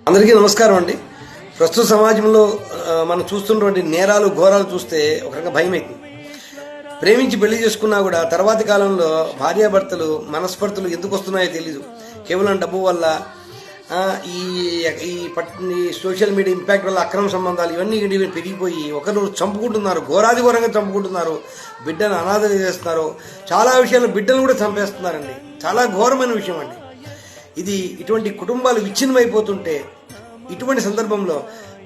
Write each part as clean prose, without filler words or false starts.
అందరికీ నమస్కారం అండి. ప్రస్తుత సమాజంలో మనం చూస్తున్నటువంటి నేరాలు ఘోరాలు చూస్తే ఒక రకంగా భయం అవుతుంది. ప్రేమించి పెళ్లి చేసుకున్నా కూడా తర్వాతి కాలంలో భార్యాభర్తలు మనస్పర్ధలు ఎందుకు వస్తున్నాయో తెలీదు. కేవలం డబ్బు వల్ల, ఈ సోషల్ మీడియా ఇంపాక్ట్ వల్ల అక్రమ సంబంధాలు ఇవన్నీ పెరిగిపోయి ఒకరు చంపుకుంటున్నారు, ఘోరాది ఘోరంగా చంపుకుంటున్నారు, బిడ్డను అనాథ చేస్తున్నారు, చాలా విషయాల్లో బిడ్డలు కూడా చంపేస్తున్నారండి. చాలా ఘోరమైన విషయం అండి ఇది. ఇటువంటి కుటుంబాలు విచ్ఛిన్నమైపోతుంటే ఇటువంటి సందర్భంలో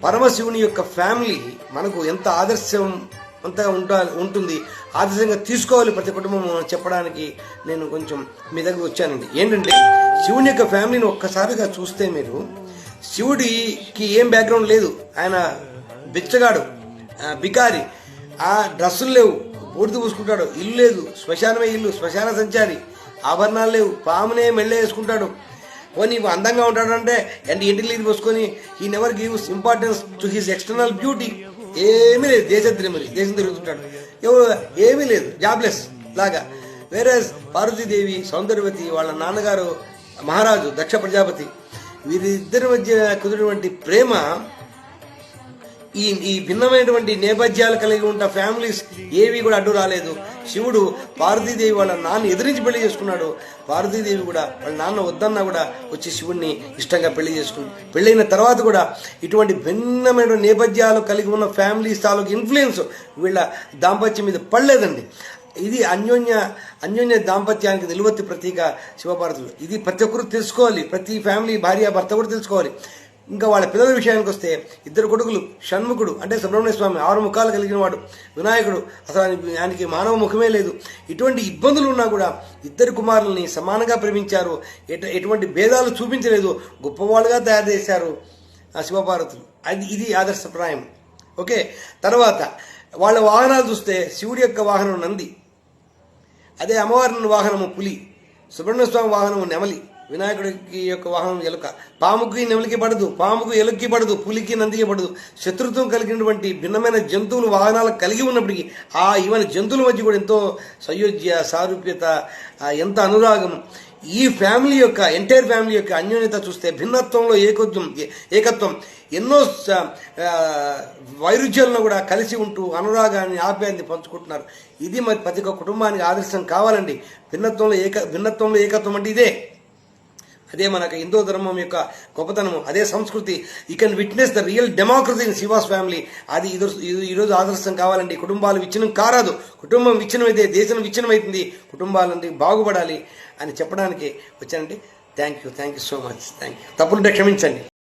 పరమశివుని యొక్క ఫ్యామిలీ మనకు ఎంత ఆదర్శం అంతా ఉంటుంది, ఆదర్శంగా తీసుకోవాలి ప్రతి కుటుంబం చెప్పడానికి నేను కొంచెం మీ దగ్గర వచ్చానండి. ఏంటంటే శివుని యొక్క ఫ్యామిలీని ఒక్కసారిగా చూస్తే మీరు, శివుడికి ఏం బ్యాక్గ్రౌండ్ లేదు, ఆయన బిచ్చగాడు, బికారి, ఆ డ్రెస్సులు లేవు, బూడిద పూసుకుంటాడు, ఇల్లు లేదు, శ్మశానమే ఇల్లు, శ్మశాన సంచారి, ఆభరణాలు లేవు, పామునే మెళ్ళే వేసుకుంటాడు. పోనీ అందంగా ఉంటాడంటే ఇంటికి నీరు పోసుకొని he never gives importance to his external beauty. ఏమీ లేదు, దేశం తిరుగుతుంటాడు, ఏమీ లేదు, జాబ్లెస్ లాగా. వేరే పార్వతీదేవి, సౌందర్యవతి, వాళ్ళ నాన్నగారు మహారాజు దక్ష ప్రజాపతి, వీరిద్దరి మధ్య కుదిరినటువంటి ప్రేమ, ఈ భిన్నమైనటువంటి నేపథ్యాలు కలిగి ఉన్న ఫ్యామిలీస్ ఏవి కూడా అడ్డు రాలేదు. శివుడు పార్వతీదేవి వాళ్ళ నాన్న ఎదిరించి పెళ్లి చేసుకున్నాడు. పార్వతీదేవి కూడా వాళ్ళ నాన్న వద్దన్నా కూడా వచ్చి శివుడిని ఇష్టంగా పెళ్లి చేసుకుంది. పెళ్ళైన తర్వాత కూడా ఇటువంటి భిన్నమైన నేపథ్యాలు కలిగి ఉన్న ఫ్యామిలీస్ తాలూకు ఇన్ఫ్లుయెన్స్ వీళ్ళ దాంపత్యం మీద పడలేదండి. ఇది అన్యోన్య దాంపత్యానికి నిలువెత్తి ప్రతీక శివపార్వతులు. ఇది ప్రతి ఒక్కరు తెలుసుకోవాలి, ప్రతి ఫ్యామిలీ భార్య భర్త కూడా తెలుసుకోవాలి. ఇంకా వాళ్ళ పిల్లల విషయానికి వస్తే, ఇద్దరు కొడుకులు, షణ్ముఖుడు అంటే సుబ్రహ్మణ్య స్వామి 6 ముఖాలు కలిగిన వాడు, వినాయకుడు అసలు ఆయనకి మానవ ముఖమే లేదు. ఇటువంటి ఇబ్బందులు ఉన్నా కూడా ఇద్దరు కుమారులని సమానంగా ప్రేమించారు, ఎటువంటి భేదాలు చూపించలేదు, గొప్పవాళ్ళుగా తయారు చేశారు శివపార్వతులు. ఇది ఆదర్శప్రాయం. ఓకే, తర్వాత వాళ్ళ వాహనాలు చూస్తే శివుడి యొక్క వాహనం నంది, అదే అమ్మవారి వాహనము పులి, సుబ్రహ్మణ్య స్వామి వాహనము నెమలి, వినాయకుడికి యొక్క వాహనం ఎలుక. పాముకి నెమలికి పడదు, పాముకు ఎలుక్కి పడదు, పులికి నందికి పడదు. శత్రుత్వం కలిగినటువంటి భిన్నమైన జంతువులు వాహనాలు కలిగి ఉన్నప్పటికీ ఈవెన్ జంతువుల మధ్య కూడా ఎంతో సయోధ్య, సారూప్యత, ఎంత అనురాగం. ఈ ఫ్యామిలీ యొక్క ఎంటైర్ ఫ్యామిలీ యొక్క అన్యోన్యత చూస్తే భిన్నత్వంలో ఏకత్వం, ఎన్నో వైరుధ్యాలను కూడా కలిసి ఉంటూ అనురాగాన్ని, ఆప్యాయాన్ని పంచుకుంటున్నారు. ఇది మరి ప్రతి ఒక్క కుటుంబానికి ఆదర్శం కావాలండి. భిన్నత్వంలో ఏకత్వం అంటే ఇదే. అదే మనకు హిందూ ధర్మం యొక్క గొప్పతనము, అదే సంస్కృతి. You can witness the real democracy in she was family. అది ఈరోజు ఆదర్శం కావాలండి. కుటుంబాలు విచ్ఛిన్నం కారాదు, కుటుంబం విచ్ఛిన్నమైతే దేశం విచ్ఛిన్నమైతుంది, కుటుంబాలన్నీ బాగుపడాలి అని చెప్పడానికి వచ్చానండి. Thank you so much. Thank you. తప్పులుంటే క్షమించండి.